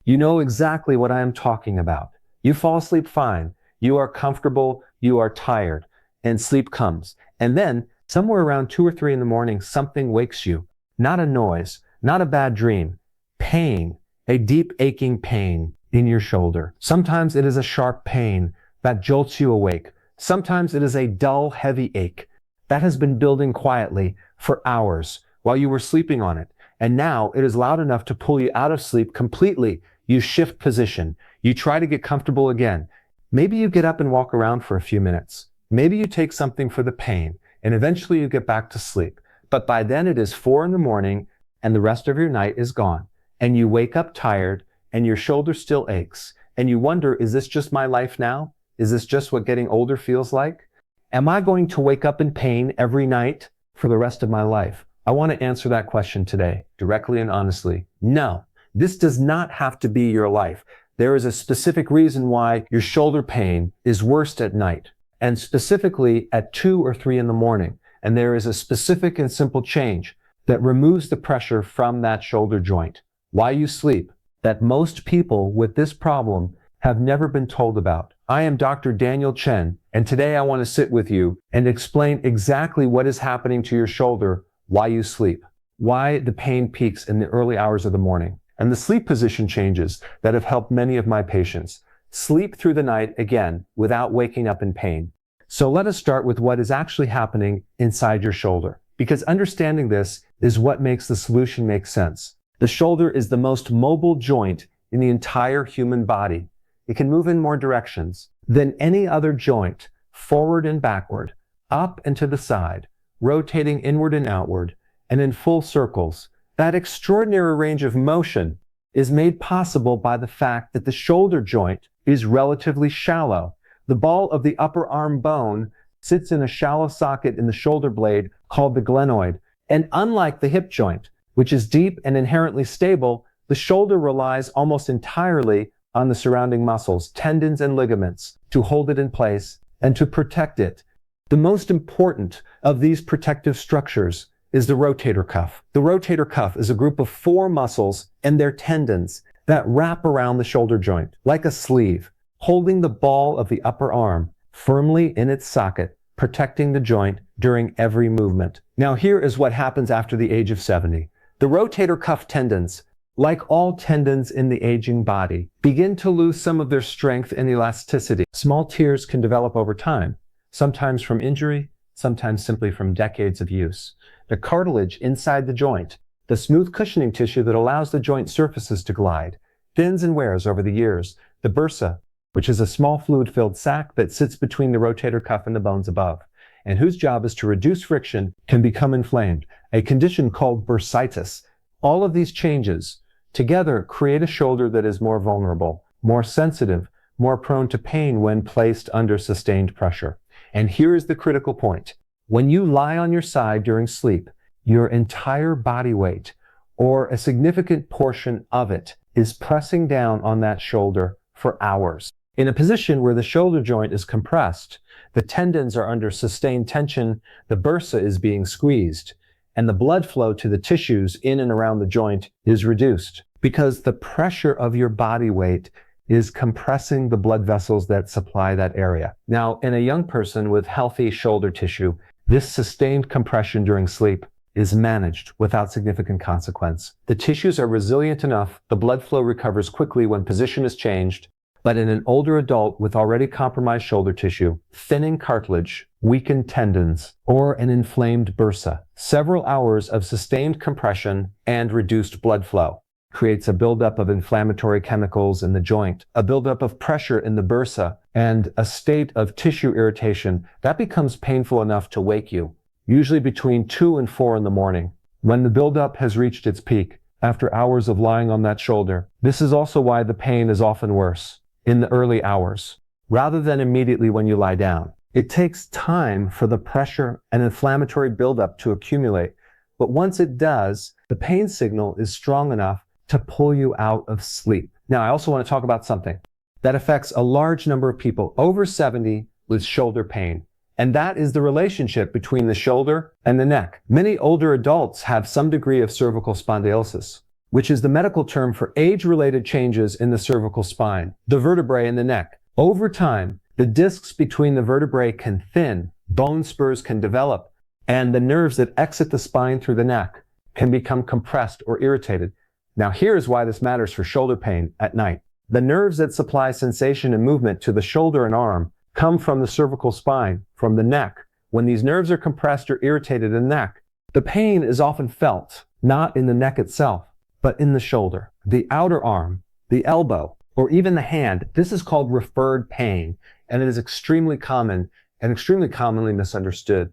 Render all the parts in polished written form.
You know exactly what I am talking about. You fall asleep fine. You are comfortable. You are tired. And sleep comes. And then, somewhere around 2 or 3 in the morning, something wakes you. Not a noise, not a bad dream. Pain, a deep aching pain in your shoulder. Sometimes it is a sharp pain that jolts you awake. Sometimes it is a dull, heavy ache that has been building quietly for hours while you were sleeping on it. And now it is loud enough to pull you out of sleep completely. You shift position. You try to get comfortable again. Maybe you get up and walk around for a few minutes. Maybe you take something for the pain, and eventually you get back to sleep. But by then it is 4 in the morning, and the rest of your night is gone. And you wake up tired, and your shoulder still aches. And you wonder, is this just my life now? Is this just what getting older feels like? Am I going to wake up in pain every night for the rest of my life? I want to answer that question today, directly and honestly. No, this does not have to be your life. There is a specific reason why your shoulder pain is worst at night, and specifically at 2 or 3 in the morning. And there is a specific and simple change that removes the pressure from that shoulder joint. Why you sleep, that most people with this problem have never been told about. I am Dr. Daniel Chen, and today I want to sit with you and explain exactly what is happening to your shoulder, why you sleep, why the pain peaks in the early hours of the morning, and the sleep position changes that have helped many of my patients sleep through the night again without waking up in pain. So let us start with what is actually happening inside your shoulder, because understanding this is what makes the solution make sense. The shoulder is the most mobile joint in the entire human body. It can move in more directions than any other joint, forward and backward, up and to the side, rotating inward and outward, and in full circles. That extraordinary range of motion is made possible by the fact that the shoulder joint is relatively shallow. The ball of the upper arm bone sits in a shallow socket in the shoulder blade called the glenoid. And unlike the hip joint, which is deep and inherently stable, the shoulder relies almost entirely on the surrounding muscles, tendons and ligaments to hold it in place and to protect it. The most important of these protective structures is the rotator cuff. The rotator cuff is a group of 4 muscles and their tendons that wrap around the shoulder joint like a sleeve, holding the ball of the upper arm firmly in its socket, protecting the joint during every movement. Now here is what happens after the age of 70. The rotator cuff tendons, like all tendons in the aging body, begin to lose some of their strength and elasticity. Small tears can develop over time, sometimes from injury, sometimes simply from decades of use. The cartilage inside the joint, the smooth cushioning tissue that allows the joint surfaces to glide, thins and wears over the years. The bursa, which is a small fluid-filled sac that sits between the rotator cuff and the bones above, and whose job is to reduce friction, can become inflamed, a condition called bursitis. All of these changes together create a shoulder that is more vulnerable, more sensitive, more prone to pain when placed under sustained pressure. And here is the critical point. When you lie on your side during sleep, your entire body weight, or a significant portion of it, is pressing down on that shoulder for hours. In a position where the shoulder joint is compressed, the tendons are under sustained tension, the bursa is being squeezed, and the blood flow to the tissues in and around the joint is reduced because the pressure of your body weight is compressing the blood vessels that supply that area. Now, in a young person with healthy shoulder tissue, this sustained compression during sleep is managed without significant consequence. The tissues are resilient enough, the blood flow recovers quickly when position is changed. But in an older adult with already compromised shoulder tissue, thinning cartilage, weakened tendons, or an inflamed bursa, several hours of sustained compression and reduced blood flow creates a buildup of inflammatory chemicals in the joint, a buildup of pressure in the bursa, and a state of tissue irritation that becomes painful enough to wake you, usually between 2 and 4 in the morning. When the buildup has reached its peak, after hours of lying on that shoulder, this is also why the pain is often worse in the early hours, rather than immediately when you lie down. It takes time for the pressure and inflammatory buildup to accumulate, but once it does, the pain signal is strong enough to pull you out of sleep. Now, I also want to talk about something that affects a large number of people over 70 with shoulder pain, and that is the relationship between the shoulder and the neck. Many older adults have some degree of cervical spondylosis, which is the medical term for age-related changes in the cervical spine, the vertebrae in the neck. Over time, the discs between the vertebrae can thin, bone spurs can develop, and the nerves that exit the spine through the neck can become compressed or irritated. Now here's why this matters for shoulder pain at night. The nerves that supply sensation and movement to the shoulder and arm come from the cervical spine, from the neck. When these nerves are compressed or irritated in the neck, the pain is often felt, not in the neck itself, but in the shoulder, the outer arm, the elbow, or even the hand. This is called referred pain, and it is extremely common and extremely commonly misunderstood.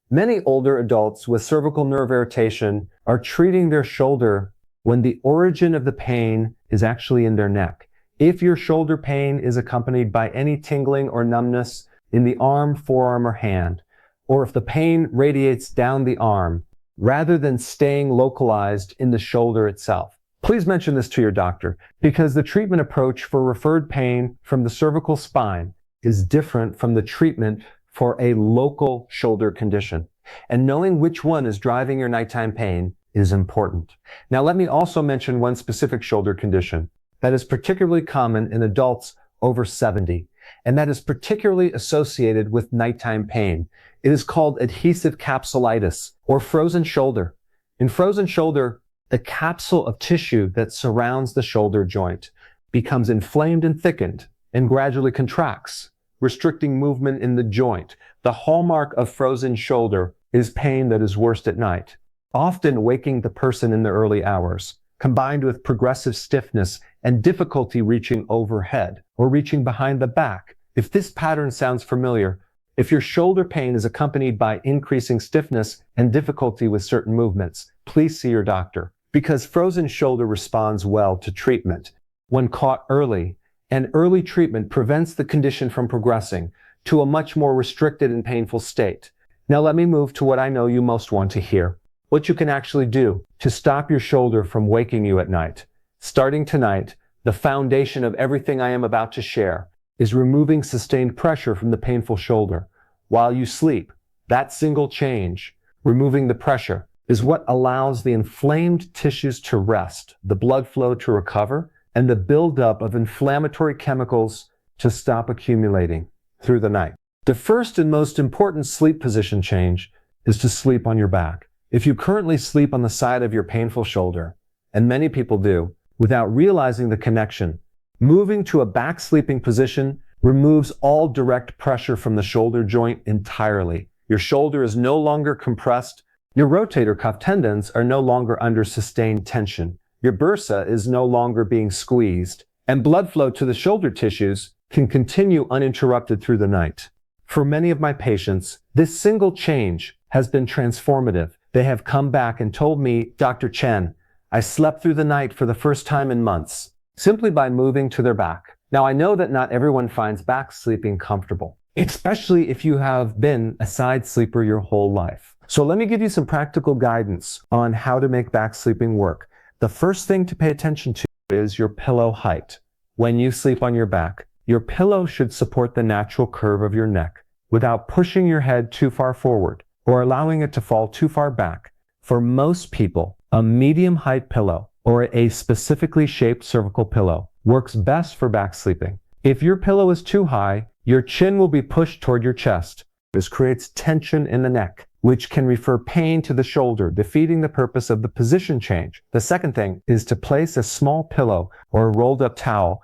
Many older adults with cervical nerve irritation are treating their shoulder when the origin of the pain is actually in their neck. If your shoulder pain is accompanied by any tingling or numbness in the arm, forearm, or hand, or if the pain radiates down the arm, rather than staying localized in the shoulder itself, please mention this to your doctor, because the treatment approach for referred pain from the cervical spine is different from the treatment for a local shoulder condition. And knowing which one is driving your nighttime pain is important. Now, let me also mention one specific shoulder condition that is particularly common in adults over 70, and that is particularly associated with nighttime pain. It is called adhesive capsulitis, or frozen shoulder. In frozen shoulder, the capsule of tissue that surrounds the shoulder joint becomes inflamed and thickened and gradually contracts, restricting movement in the joint. The hallmark of frozen shoulder is pain that is worst at night, often waking the person in the early hours, combined with progressive stiffness and difficulty reaching overhead or reaching behind the back. If this pattern sounds familiar, if your shoulder pain is accompanied by increasing stiffness and difficulty with certain movements, please see your doctor, because frozen shoulder responds well to treatment when caught early, and early treatment prevents the condition from progressing to a much more restricted and painful state. Now let me move to what I know you most want to hear, what you can actually do to stop your shoulder from waking you at night. Starting tonight, the foundation of everything I am about to share is removing sustained pressure from the painful shoulder while you sleep. That single change, removing the pressure, is what allows the inflamed tissues to rest, the blood flow to recover, and the buildup of inflammatory chemicals to stop accumulating through the night. The first and most important sleep position change is to sleep on your back. If you currently sleep on the side of your painful shoulder, and many people do, without realizing the connection, moving to a back sleeping position removes all direct pressure from the shoulder joint entirely. Your shoulder is no longer compressed. Your rotator cuff tendons are no longer under sustained tension. Your bursa is no longer being squeezed, and blood flow to the shoulder tissues can continue uninterrupted through the night. For many of my patients, this single change has been transformative. They have come back and told me, Dr. Chen, I slept through the night for the first time in months, simply by moving to their back. Now, I know that not everyone finds back sleeping comfortable, especially if you have been a side sleeper your whole life. So let me give you some practical guidance on how to make back sleeping work. The first thing to pay attention to is your pillow height. When you sleep on your back, your pillow should support the natural curve of your neck without pushing your head too far forward or allowing it to fall too far back. For most people, a medium height pillow or a specifically shaped cervical pillow works best for back sleeping. If your pillow is too high, your chin will be pushed toward your chest. This creates tension in the neck, which can refer pain to the shoulder, defeating the purpose of the position change. The second thing is to place a small pillow or a rolled up towel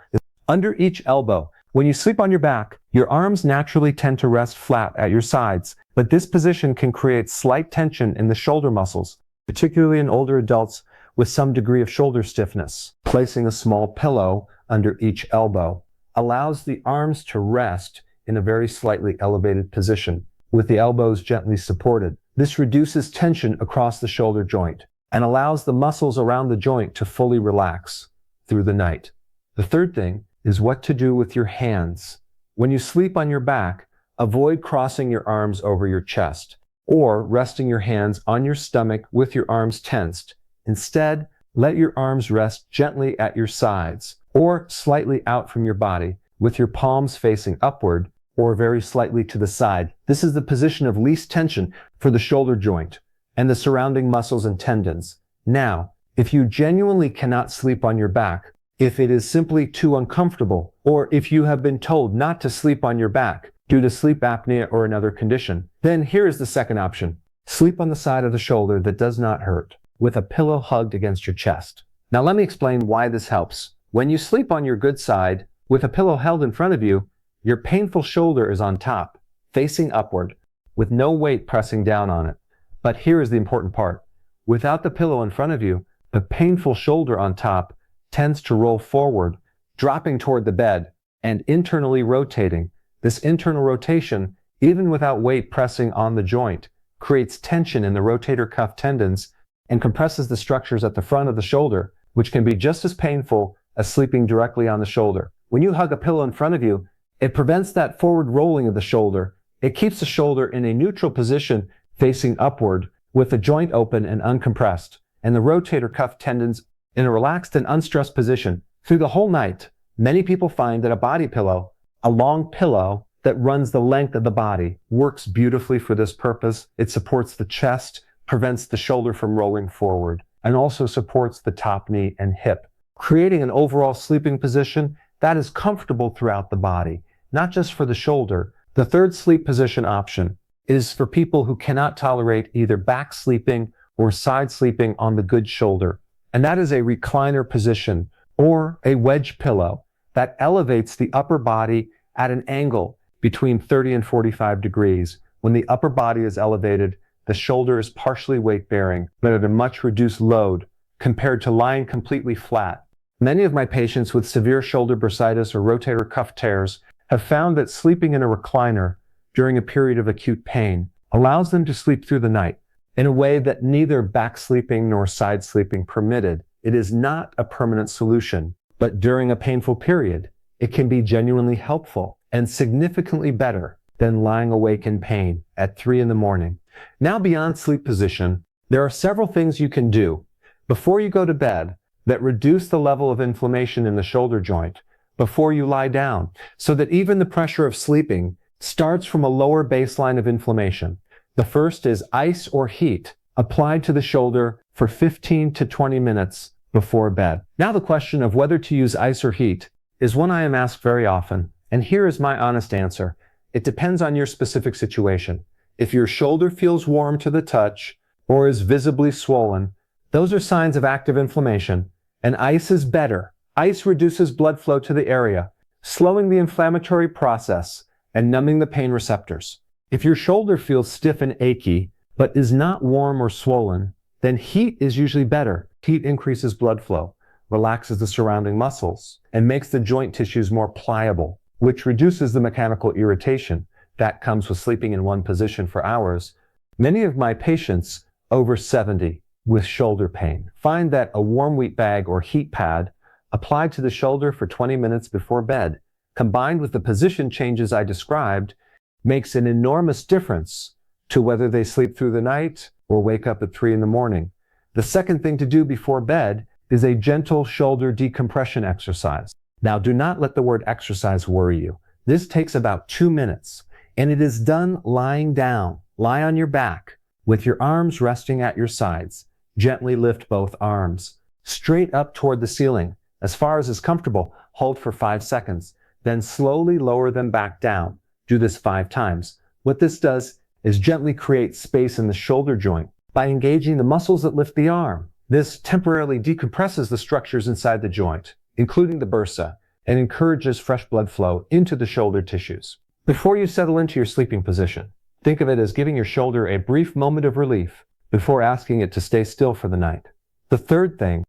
under each elbow. When you sleep on your back, your arms naturally tend to rest flat at your sides, but this position can create slight tension in the shoulder muscles, particularly in older adults with some degree of shoulder stiffness. Placing a small pillow under each elbow allows the arms to rest in a very slightly elevated position, with the elbows gently supported. This reduces tension across the shoulder joint and allows the muscles around the joint to fully relax through the night. The third thing is what to do with your hands. When you sleep on your back, avoid crossing your arms over your chest or resting your hands on your stomach with your arms tensed. Instead, let your arms rest gently at your sides or slightly out from your body with your palms facing upward or very slightly to the side. This is the position of least tension for the shoulder joint and the surrounding muscles and tendons. Now, If you genuinely cannot sleep on your back, if it is simply too uncomfortable, or if you have been told not to sleep on your back due to sleep apnea or another condition, then here is the second option. Sleep on the side of the shoulder that does not hurt, with a pillow hugged against your chest. Now let me explain why this helps. When you sleep on your good side, with a pillow held in front of you, your painful shoulder is on top, facing upward, with no weight pressing down on it. But here is the important part. Without the pillow in front of you, the painful shoulder on top tends to roll forward, dropping toward the bed and internally rotating. This internal rotation, even without weight pressing on the joint, creates tension in the rotator cuff tendons and compresses the structures at the front of the shoulder, which can be just as painful as sleeping directly on the shoulder. When you hug a pillow in front of you, it prevents that forward rolling of the shoulder. It keeps the shoulder in a neutral position facing upward with the joint open and uncompressed, and the rotator cuff tendons in a relaxed and unstressed position. Through the whole night, many people find that a body pillow, a long pillow that runs the length of the body, works beautifully for this purpose. It supports the chest, prevents the shoulder from rolling forward, and also supports the top knee and hip, creating an overall sleeping position that is comfortable throughout the body, not just for the shoulder. The third sleep position option is for people who cannot tolerate either back sleeping or side sleeping on the good shoulder. And that is a recliner position or a wedge pillow that elevates the upper body at an angle between 30 and 45 degrees. When the upper body is elevated, the shoulder is partially weight-bearing, but at a much reduced load compared to lying completely flat. Many of my patients with severe shoulder bursitis or rotator cuff tears have found that sleeping in a recliner during a period of acute pain allows them to sleep through the night in a way that neither back sleeping nor side sleeping permitted. It is not a permanent solution, but during a painful period, it can be genuinely helpful and significantly better than lying awake in pain at 3 in the morning. Now, beyond sleep position, there are several things you can do before you go to bed that reduce the level of inflammation in the shoulder joint before you lie down, so that even the pressure of sleeping starts from a lower baseline of inflammation. The first is ice or heat applied to the shoulder for 15 to 20 minutes before bed. Now, the question of whether to use ice or heat is one I am asked very often, and here is my honest answer. It depends on your specific situation. If your shoulder feels warm to the touch or is visibly swollen, those are signs of active inflammation, and ice is better. Ice reduces blood flow to the area, slowing the inflammatory process and numbing the pain receptors. If your shoulder feels stiff and achy, but is not warm or swollen, then heat is usually better. Heat increases blood flow, relaxes the surrounding muscles, and makes the joint tissues more pliable, which reduces the mechanical irritation that comes with sleeping in one position for hours. Many of my patients over 70 with shoulder pain find that a warm wheat bag or heat pad applied to the shoulder for 20 minutes before bed, combined with the position changes I described, makes an enormous difference to whether they sleep through the night or wake up at 3 in the morning. The second thing to do before bed is a gentle shoulder decompression exercise. Now, do not let the word exercise worry you. This takes about 2 minutes, and it is done lying down. Lie on your back with your arms resting at your sides. Gently lift both arms straight up toward the ceiling. As far as is comfortable, hold for 5 seconds. Then slowly lower them back down. Do this 5 times. What this does is gently create space in the shoulder joint by engaging the muscles that lift the arm. This temporarily decompresses the structures inside the joint, including the bursa, and encourages fresh blood flow into the shoulder tissues. Before you settle into your sleeping position, think of it as giving your shoulder a brief moment of relief before asking it to stay still for the night. The third thing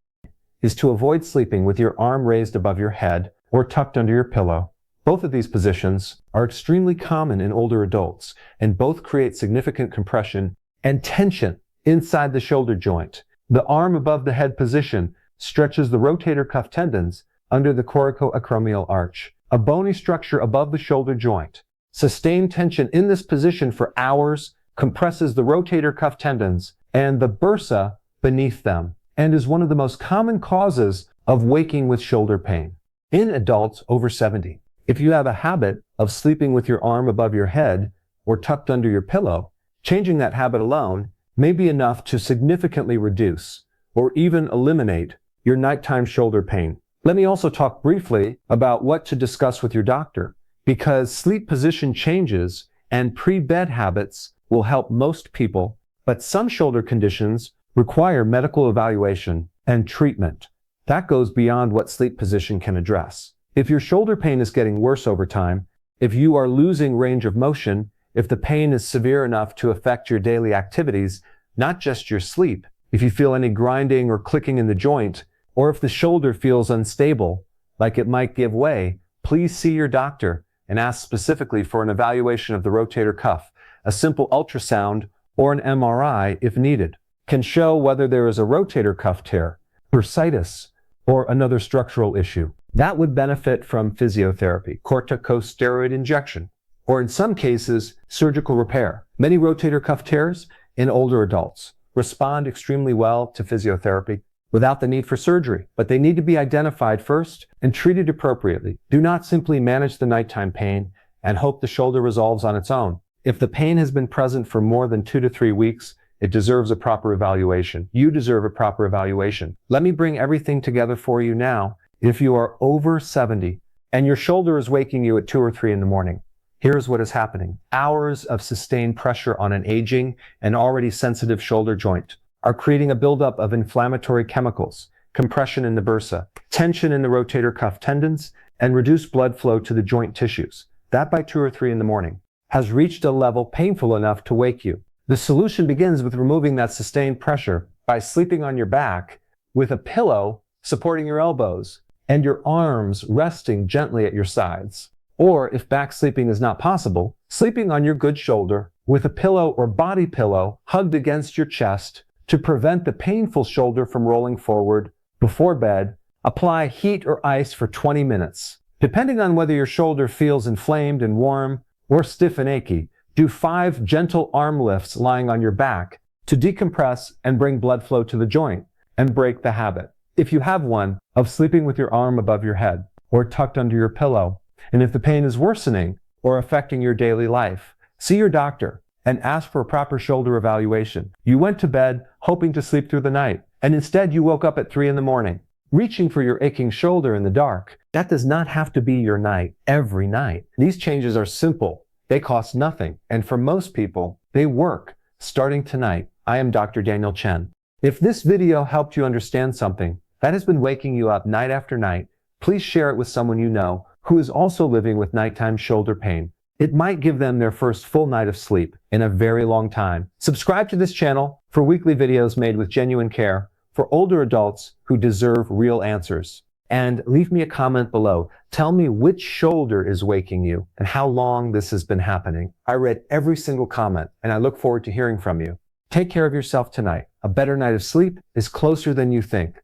is to avoid sleeping with your arm raised above your head or tucked under your pillow. Both of these positions are extremely common in older adults, and both create significant compression and tension inside the shoulder joint. The arm above the head position stretches the rotator cuff tendons under the coracoacromial arch, a bony structure above the shoulder joint. Sustained tension in this position for hours compresses the rotator cuff tendons and the bursa beneath them, and is one of the most common causes of waking with shoulder pain in adults over 70. If you have a habit of sleeping with your arm above your head or tucked under your pillow, changing that habit alone may be enough to significantly reduce or even eliminate your nighttime shoulder pain. Let me also talk briefly about what to discuss with your doctor, because sleep position changes and pre-bed habits will help most people, but some shoulder conditions require medical evaluation and treatment. That goes beyond what sleep position can address. If your shoulder pain is getting worse over time, if you are losing range of motion, if the pain is severe enough to affect your daily activities, not just your sleep, if you feel any grinding or clicking in the joint, or if the shoulder feels unstable, like it might give way, please see your doctor and ask specifically for an evaluation of the rotator cuff. A simple ultrasound or an MRI, if needed, can show whether there is a rotator cuff tear, bursitis, or another structural issue. That would benefit from physiotherapy, corticosteroid injection, or in some cases, surgical repair. Many rotator cuff tears in older adults respond extremely well to physiotherapy without the need for surgery, but they need to be identified first and treated appropriately. Do not simply manage the nighttime pain and hope the shoulder resolves on its own. If the pain has been present for more than 2 to 3 weeks, it deserves a proper evaluation. You deserve a proper evaluation. Let me bring everything together for you now. If you are over 70 and your shoulder is waking you at 2 or 3 in the morning, here's what is happening. Hours of sustained pressure on an aging and already sensitive shoulder joint are creating a buildup of inflammatory chemicals, compression in the bursa, tension in the rotator cuff tendons, and reduced blood flow to the joint tissues. That by 2 or 3 in the morning has reached a level painful enough to wake you. The solution begins with removing that sustained pressure by sleeping on your back with a pillow supporting your elbows and your arms resting gently at your sides. Or if back sleeping is not possible, sleeping on your good shoulder with a pillow or body pillow hugged against your chest to prevent the painful shoulder from rolling forward. Before bed, apply heat or ice for 20 minutes. Depending on whether your shoulder feels inflamed and warm or stiff and achy, do 5 gentle arm lifts lying on your back to decompress and bring blood flow to the joint and break the habit, if you have one, of sleeping with your arm above your head or tucked under your pillow. And if the pain is worsening or affecting your daily life, see your doctor and ask for a proper shoulder evaluation. You went to bed hoping to sleep through the night, and instead you woke up at 3 in the morning, reaching for your aching shoulder in the dark. That does not have to be your night every night. These changes are simple. They cost nothing, and for most people, they work. Starting tonight, I am Dr. Daniel Chen. If this video helped you understand something that has been waking you up night after night, please share it with someone you know who is also living with nighttime shoulder pain. It might give them their first full night of sleep in a very long time. Subscribe to this channel for weekly videos made with genuine care for older adults who deserve real answers. And leave me a comment below. Tell me which shoulder is waking you and how long this has been happening. I read every single comment and I look forward to hearing from you. Take care of yourself tonight. A better night of sleep is closer than you think.